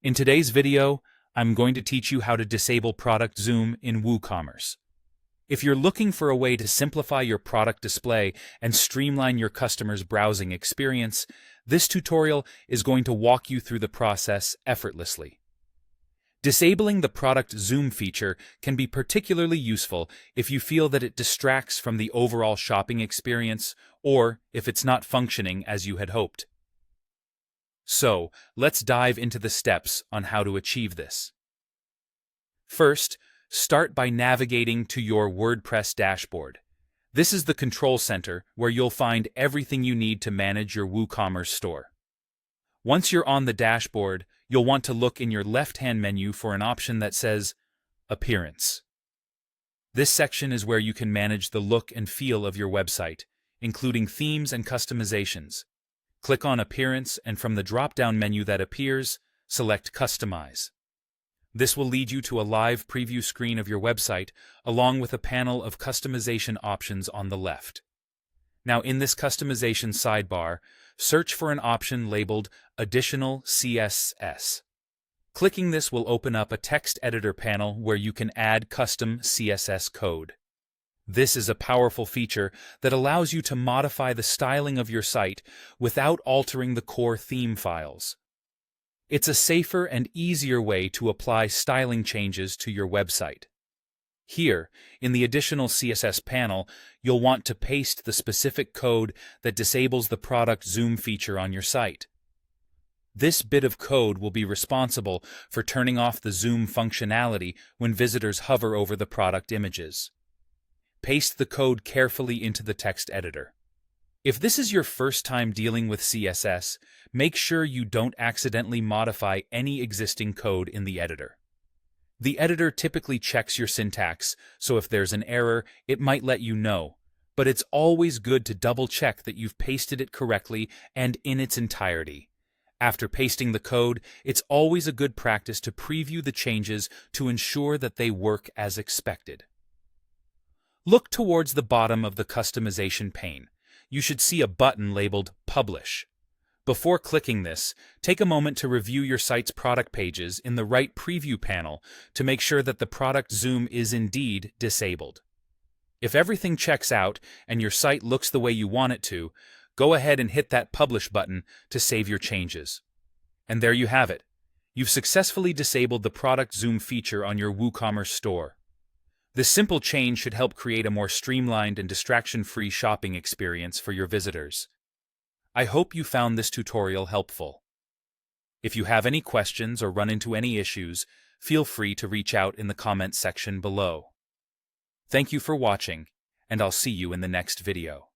In today's video, I'm going to teach you how to disable product zoom in WooCommerce. If you're looking for a way to simplify your product display and streamline your customers' browsing experience, this tutorial is going to walk you through the process effortlessly. Disabling the product zoom feature can be particularly useful if you feel that it distracts from the overall shopping experience or if it's not functioning as you had hoped. So, let's dive into the steps on how to achieve this. First, start by navigating to your WordPress dashboard. This is the control center where you'll find everything you need to manage your WooCommerce store. Once you're on the dashboard, you'll want to look in your left-hand menu for an option that says Appearance. This section is where you can manage the look and feel of your website, including themes and customizations. Click on Appearance, and from the drop-down menu that appears, select Customize. This will lead you to a live preview screen of your website, along with a panel of customization options on the left. Now, in this customization sidebar, search for an option labeled Additional CSS. Clicking this will open up a text editor panel where you can add custom CSS code. This is a powerful feature that allows you to modify the styling of your site without altering the core theme files. It's a safer and easier way to apply styling changes to your website. Here, in the Additional CSS panel, you'll want to paste the specific code that disables the product zoom feature on your site. This bit of code will be responsible for turning off the zoom functionality when visitors hover over the product images. Paste the code carefully into the text editor. If this is your first time dealing with CSS, make sure you don't accidentally modify any existing code in the editor. The editor typically checks your syntax, so if there's an error, it might let you know, but it's always good to double-check that you've pasted it correctly and in its entirety. After pasting the code, it's always a good practice to preview the changes to ensure that they work as expected. Look towards the bottom of the customization pane. You should see a button labeled Publish. Before clicking this, take a moment to review your site's product pages in the right preview panel to make sure that the product zoom is indeed disabled. If everything checks out and your site looks the way you want it to, go ahead and hit that Publish button to save your changes. And there you have it. You've successfully disabled the product zoom feature on your WooCommerce store. This simple change should help create a more streamlined and distraction-free shopping experience for your visitors. I hope you found this tutorial helpful. If you have any questions or run into any issues, feel free to reach out in the comments section below. Thank you for watching, and I'll see you in the next video.